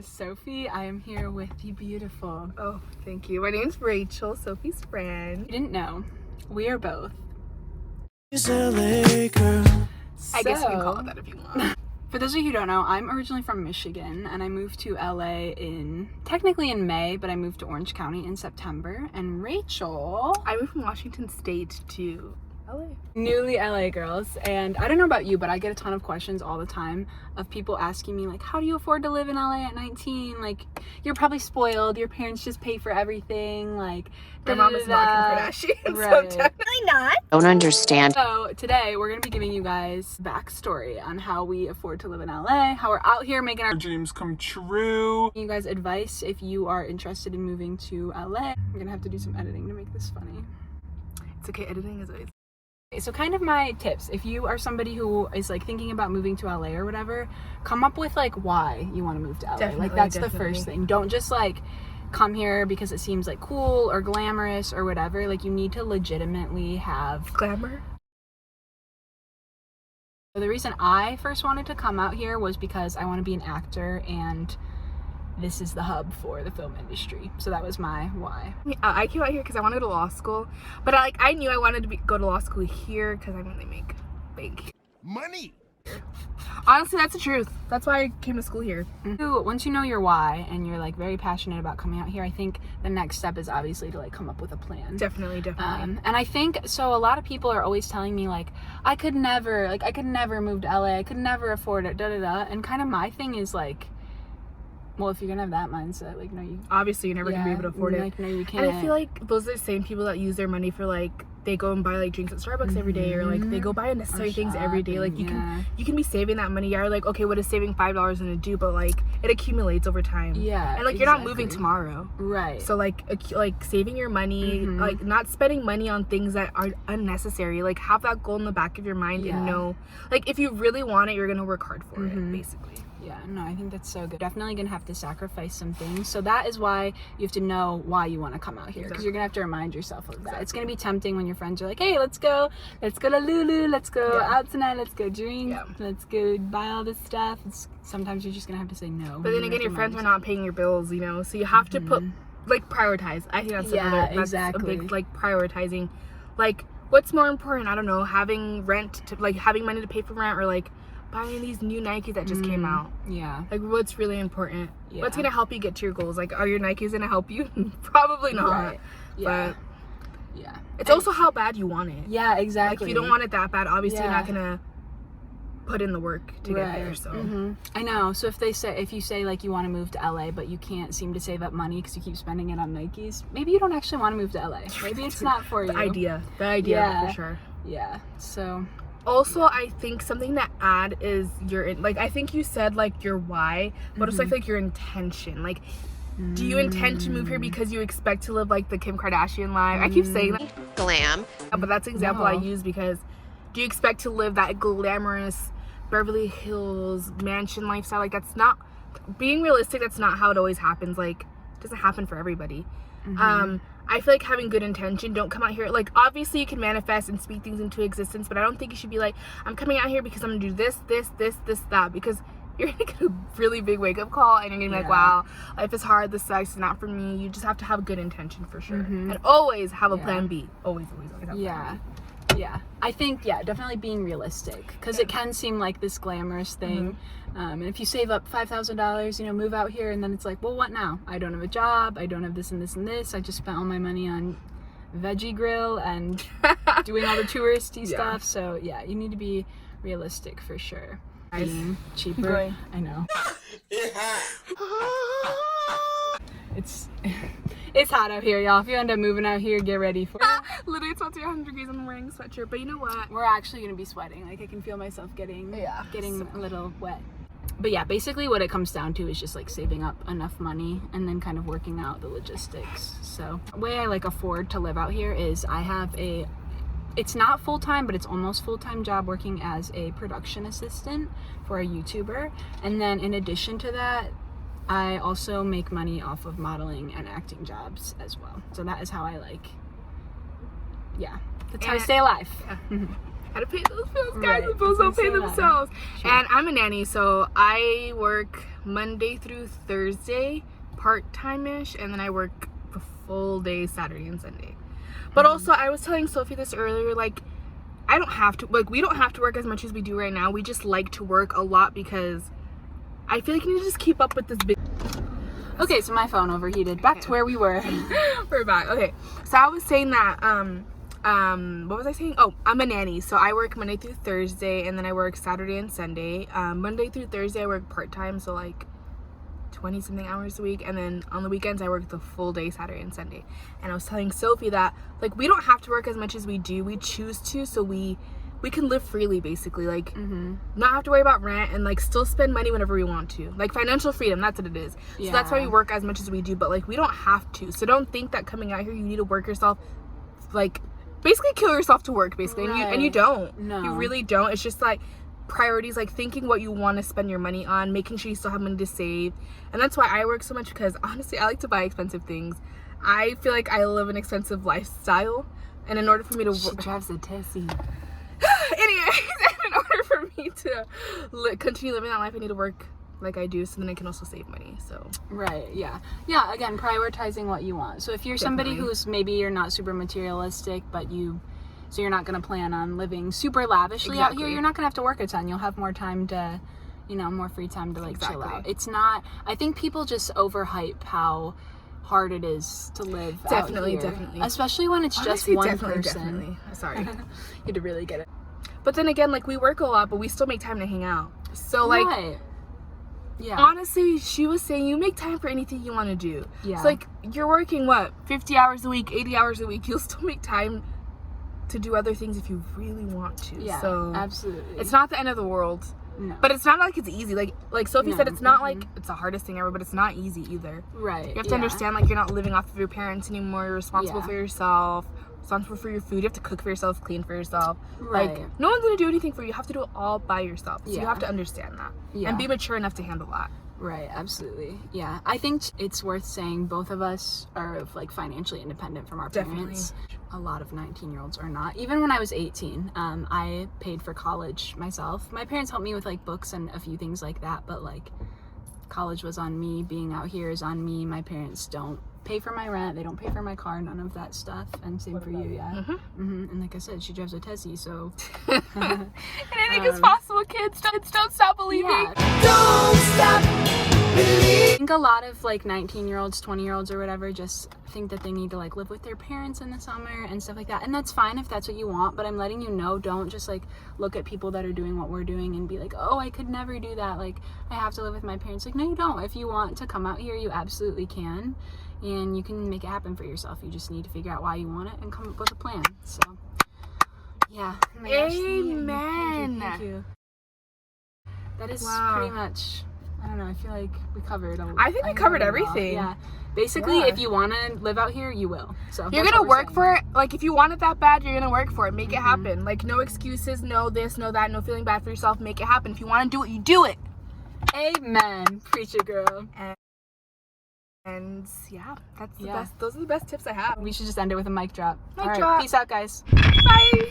is Sophie. I am here with the beautiful. Oh, thank you. My name's Rachel, Sophie's friend. You didn't know, we are both. I guess you can call it that if you want. For those of you who don't know, I'm originally from Michigan and I moved to LA technically in May, but I moved to Orange County in September. And Rachel... I moved from Washington State to LA. Newly LA girls. And I don't know about you, but I get a ton of questions all the time of people asking me, like, how do you afford to live in LA at 19? Like, you're probably spoiled. Your parents just pay for everything. Like, my mom is not Kim Kardashian, right. so definitely not. Don't understand. So today we're going to be giving you guys backstory on how we afford to live in LA, how we're out here making our dreams come true. You guys advice if you are interested in moving to LA. I'm going to have to do some editing to make this funny. It's okay, editing is always... So kind of my tips, if you are somebody who is like thinking about moving to LA or whatever, come up with like why you want to move to LA. Definitely, like that's the first thing. Don't just like come here because it seems like cool or glamorous or whatever. Like you need to legitimately have glamour. So the reason I first wanted to come out here was because I want to be an actor and this is the hub for the film industry. So that was my why. I came out here because I wanted to go to law school, but I knew I wanted to go to law school here because I really make bank money. Honestly, that's the truth. That's why I came to school here. Once you know your why and you're like very passionate about coming out here, I think the next step is obviously to like come up with a plan. Definitely. And I think so. A lot of people are always telling me like, I could never move to LA. I could never afford it. And kind of my thing is like, well, if you're gonna have that mindset, like, no, you obviously you're never gonna be able to afford it. Like, no, you can't. And I feel like those are the same people that use their money for like they go and buy like drinks at Starbucks every day, or like they go buy unnecessary things every day. Like you can be saving that money. You're like, okay, what is saving $5 gonna do? But like it accumulates over time. Yeah. And like you're not moving tomorrow. Right. So like saving your money, like not spending money on things that are unnecessary. Like have that goal in the back of your mind and know, like if you really want it, you're gonna work hard for it, basically. Yeah, no, I think that's so good. Definitely gonna have to sacrifice some things. So that is why you have to know why you want to come out here, because you're gonna have to remind yourself of that. It's gonna be tempting when your friends are like, hey, let's go to Lulu, let's go out tonight, let's go drink, let's go buy all this stuff. Sometimes you're just gonna have to say no. But then again, your friends are not paying your bills, you know, so you have to put like prioritize. I think that's a big, like prioritizing. Like what's more important? I don't know, having money to pay for rent, or like buying these new Nikes that just came out. Yeah. Like what's really important? Yeah. What's gonna help you get to your goals? Like are your Nikes gonna help you? Probably not. Right. Yeah. But yeah. It's also how bad you want it. Yeah, exactly. Like if you don't want it that bad, obviously you're not gonna put in the work to get there. So I know. So if you say like you want to move to LA but you can't seem to save up money because you keep spending it on Nikes, maybe you don't actually want to move to LA. Maybe it's not for you. The idea for sure. Yeah. So also, I think something to add is I think you said like your why, but also I feel like your intention. Like, do you intend to move here because you expect to live like the Kim Kardashian life? I keep saying that. Glam. But that's the example I use because do you expect to live that glamorous Beverly Hills mansion lifestyle? Like that's not, being realistic, that's not how it always happens. Like it doesn't happen for everybody. I feel like having good intention, don't come out here, like obviously you can manifest and speak things into existence, but I don't think you should be like, I'm coming out here because I'm gonna do this, that, because you're gonna get a really big wake-up call and you're gonna be like, wow, life is hard, this sucks, it's not for me. You just have to have good intention for sure. And always have a plan B. Always have a plan B. Yeah, I think, definitely being realistic, because it can seem like this glamorous thing. And if you save up $5,000, move out here, and then it's like, well, what now? I don't have a job, I don't have this and this and this, I just spent all my money on Veggie Grill and doing all the touristy stuff. So yeah, you need to be realistic for sure. Being cheaper. I know. It's hot out here, y'all. If you end up moving out here, get ready for it. Literally, it's about 300 degrees and I'm wearing a sweatshirt, but you know what? We're actually gonna be sweating. Like I can feel myself getting a little wet. But yeah, basically what it comes down to is just like saving up enough money and then kind of working out the logistics. So the way I like afford to live out here is I have it's not full-time, but it's almost full-time job working as a production assistant for a YouTuber. And then in addition to that, I also make money off of modeling and acting jobs as well. So that is how I that's how I stay alive. Gotta pay those bills, guys. Right. The bills don't pay Say that. themselves. Sure. And I'm a nanny, so I work Monday through Thursday, part-time-ish, and then I work the full day Saturday and Sunday. But also, I was telling Sophie this earlier, like, I don't have to, like, we don't have to work as much as we do right now. We just like to work a lot because I feel like you need to just keep up with this big... Okay, so my phone overheated. Back to where we were. We're back. Okay, so I was saying that, what was I saying? Oh, I'm a nanny, so I work Monday through Thursday, and then I work Saturday and Sunday. Monday through Thursday, I work part-time, so like 20-something hours a week, and then on the weekends, I work the full day, Saturday and Sunday. And I was telling Sophie that, like, we don't have to work as much as we do. We choose to, so we can live freely, basically, like, not have to worry about rent, and, like, still spend money whenever we want to. Like, financial freedom, that's what it is. So that's why we work as much as we do, but, like, we don't have to. So don't think that coming out here, you need to work yourself, like, basically kill yourself to work, basically. Right. And you don't. No. You really don't. It's just, like, priorities, like, thinking what you want to spend your money on, making sure you still have money to save. And that's why I work so much, because, honestly, I like to buy expensive things. I feel like I live an expensive lifestyle, and in order for me to She drives a Tessie. anyways, in order for me to continue living that life, I need to work like I do, so then I can also save money. So Right, yeah. Yeah, again, prioritizing what you want. So if you're somebody who's, maybe you're not super materialistic, but so you're not going to plan on living super lavishly out here, you're not going to have to work a ton. You'll have more time to, more free time to, like, chill out. It's not, I think people just overhype how hard it is to live out here. Definitely. Especially when it's just one person. Definitely. Sorry. You had to really get it. But then again, like, we work a lot, but we still make time to hang out. So, like, right. Yeah. Honestly, she was saying you make time for anything you want to do. Yeah. It's like, you're working, 50 hours a week, 80 hours a week. You'll still make time to do other things if you really want to. Yeah, so absolutely. It's not the end of the world. No. But it's not like it's easy. Like Sophie said, it's not like it's the hardest thing ever, but it's not easy either. Right. You have to understand, like, you're not living off of your parents anymore. You're responsible for yourself, responsible for your food. You have to cook for yourself, clean for yourself. Right. Like, no one's gonna do anything for you. You have to do it all by yourself. So you have to understand that. Yeah. And be mature enough to handle that. Right, absolutely. Yeah. I think it's worth saying both of us are, like, financially independent from our parents. A lot of 19-year-olds are not. Even when I was 18, I paid for college myself. My parents helped me with, like, books and a few things like that, but, like, college was on me. Being out here is on me. My parents don't pay for my rent. They don't pay for my car. None of that stuff. And same for you, yeah. And like I said, she drives a Tessie, so... Anything is possible, kids. Don't stop believing. Yeah. Don't stop believing. I think a lot of, like, 19-year-olds, 20-year-olds or whatever just think that they need to, like, live with their parents in the summer and stuff like that. And that's fine if that's what you want, but I'm letting you know, don't just, like, look at people that are doing what we're doing and be like, oh, I could never do that. Like, I have to live with my parents. Like, no, you don't. If you want to come out here, you absolutely can. And you can make it happen for yourself. You just need to figure out why you want it and come up with a plan. So, yeah. Oh my gosh, Amen. Thank you. That is pretty much... I don't know, I feel like we covered I think we covered everything. Yeah. Basically, if you want to live out here, you will. So you're going to work for it. Like, if you want it that bad, you're going to work for it. Make it happen. Like, no excuses, no this, no that, no feeling bad for yourself. Make it happen. If you want to do it, you do it. Amen. Preach it, girl. And yeah, that's the best. Those are the best tips I have. We should just end it with a mic drop. Mic All right, drop. peace out, guys. Bye.